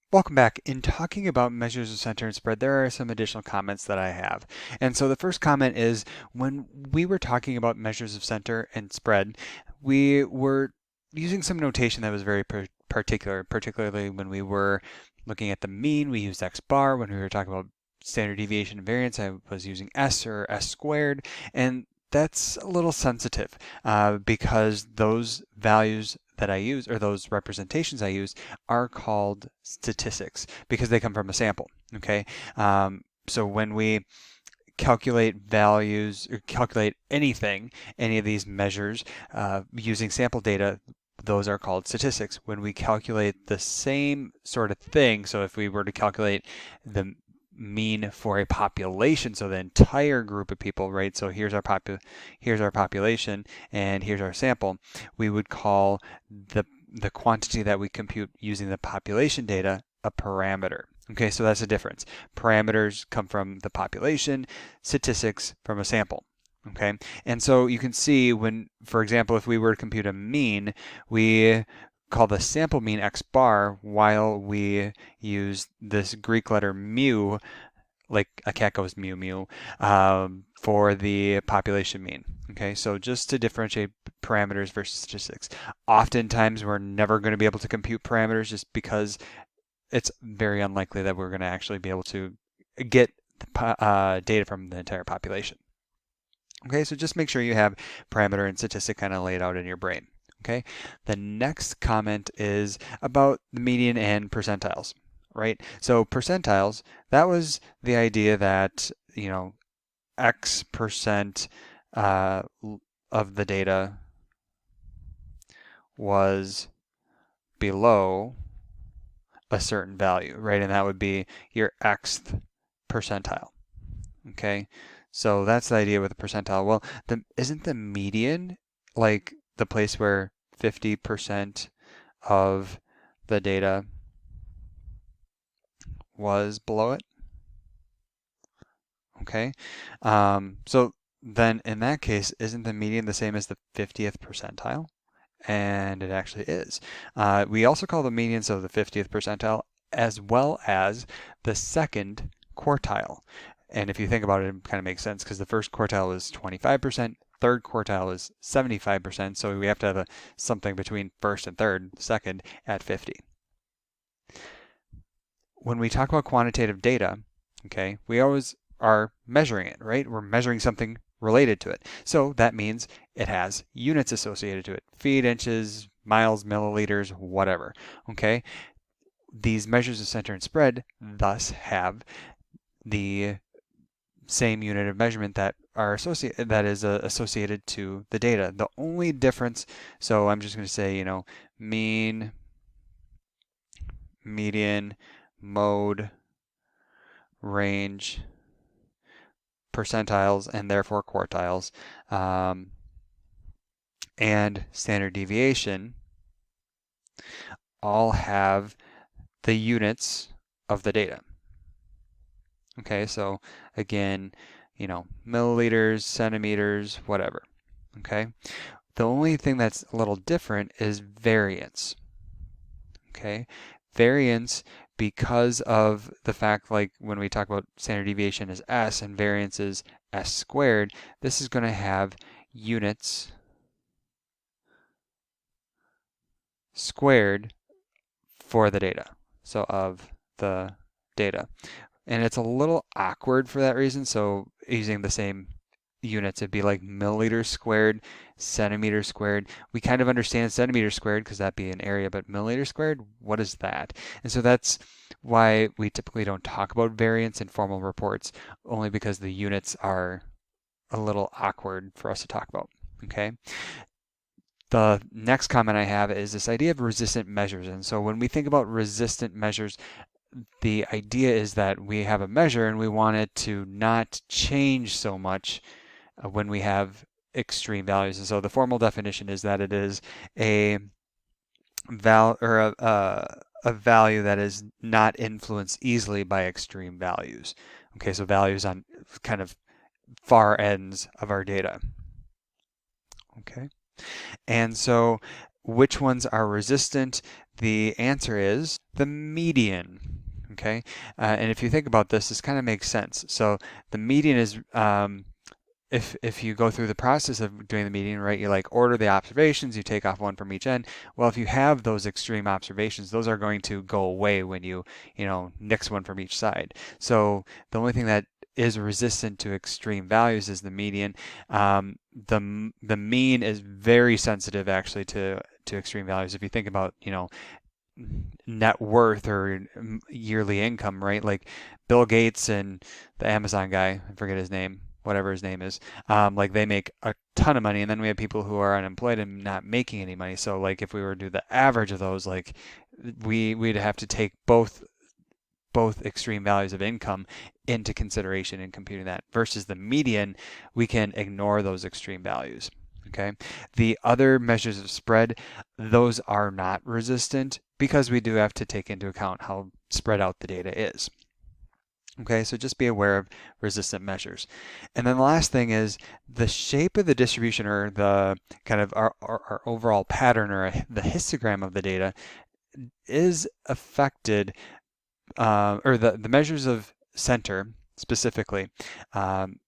Welcome back. In talking about measures of center and spread, there are some additional comments that I have. And so the first comment is when we were talking about measures of center and spread, we were using some notation that was very particular, particularly when we were looking at the mean, we used x bar. When we were talking about standard deviation and variance, I was using s or s squared. And that's a little sensitive because those values that I use, or those representations I use, are called statistics because they come from a sample. Okay, so when we calculate values or calculate anything, any of these measures using sample data, those are called statistics. When we calculate the same sort of thing, so if we were to calculate the mean for a population, so the entire group of people, right? So here's our population and here's our sample. We would call the quantity that we compute using the population data a parameter. Okay, so that's the difference. Parameters come from the population, statistics from a sample. Okay, and so you can see when, for example, if we were to compute a mean, we call the sample mean x bar while we use this Greek letter mu, like a cat goes mew mew, for the population mean. Okay, so just to differentiate parameters versus statistics. Oftentimes we're never going to be able to compute parameters just because it's very unlikely that we're going to actually be able to get data from the entire population. Okay, so just make sure you have parameter and statistic kind of laid out in your brain. Okay, the next comment is about the median and percentiles, right? So percentiles, that was the idea that, X percent of the data was below a certain value, right? And that would be your xth percentile. Okay, so that's the idea with the percentile. Well, isn't the median like the place where 50% of the data was below it? Okay, so then in that case, isn't the median the same as the 50th percentile? And it actually is. We also call the median, so the 50th percentile, as well as the second quartile. And if you think about it, it kind of makes sense because the first quartile is 25%, third quartile is 75%, so we have to have something between first and third, second at 50. When we talk about quantitative data, okay, we always are measuring it, right? We're measuring something related to it. So that means it has units associated to it, feet, inches, miles, milliliters, whatever, okay? These measures of center and spread thus have the same unit of measurement that is associated to the data. The only difference, so I'm just going to say, mean, median, mode, range, percentiles, and therefore quartiles, and standard deviation all have the units of the data. Okay, so again, milliliters, centimeters, whatever. Okay, the only thing that's a little different is variance. Okay, variance, because of the fact, like when we talk about standard deviation is s and variance is s squared, this is going to have units squared for the data, so of the data. And it's a little awkward for that reason, so using the same units, it'd be like milliliters squared, centimeters squared. We kind of understand centimeters squared because that'd be an area, but milliliters squared, what is that? And so that's why we typically don't talk about variance in formal reports, only because the units are a little awkward for us to talk about, okay? The next comment I have is this idea of resistant measures. And so when we think about resistant measures, the idea is that we have a measure and we want it to not change so much when we have extreme values. And so the formal definition is that it is a a value that is not influenced easily by extreme values. Okay, so values on kind of far ends of our data. Okay, and so which ones are resistant? The answer is the median. Okay, and if you think about this, this kind of makes sense. So the median is if you go through the process of doing the median, right, you like order the observations, you take off one from each end. Well, if you have those extreme observations, those are going to go away when you know, nix one from each side. So the only thing that is resistant to extreme values is the median. The mean is very sensitive actually to extreme values. If you think about, you know, net worth or yearly income, right? Like Bill Gates and the Amazon guy, I forget his name, whatever his name is, like they make a ton of money, and then we have people who are unemployed and not making any money. So like if we were to do the average of those, like we'd have to take both extreme values of income into consideration in computing that versus the median, we can ignore those extreme values. Okay. The other measures of spread, those are not resistant because we do have to take into account how spread out the data is. Okay, so just be aware of resistant measures. And then the last thing is the shape of the distribution or the kind of our overall pattern or the histogram of the data is affected, or the measures of center specifically, um,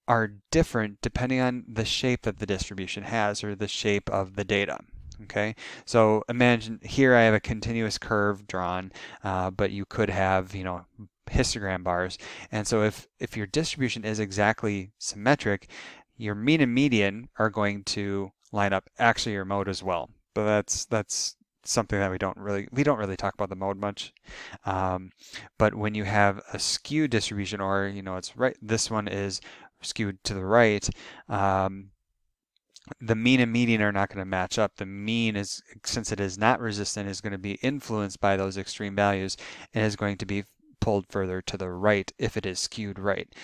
are different depending on the shape that the distribution has or the shape of the data. Okay, so imagine here I have a continuous curve drawn, but you could have, you know, histogram bars. And so if your distribution is exactly symmetric, your mean and median are going to line up, actually your mode as well. But that's something that we don't really talk about the mode much. But when you have a skewed distribution, or you know, it's right, this one is skewed to the right, the mean and median are not going to match up. The mean is, since it is not resistant, is going to be influenced by those extreme values and is going to be pulled further to the right if it is skewed right.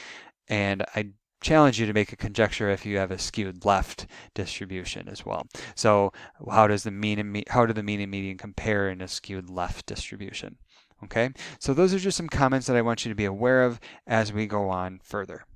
And I challenge you to make a conjecture if you have a skewed left distribution as well. So how do the mean and median compare in a skewed left distribution? Okay, so those are just some comments that I want you to be aware of as we go on further.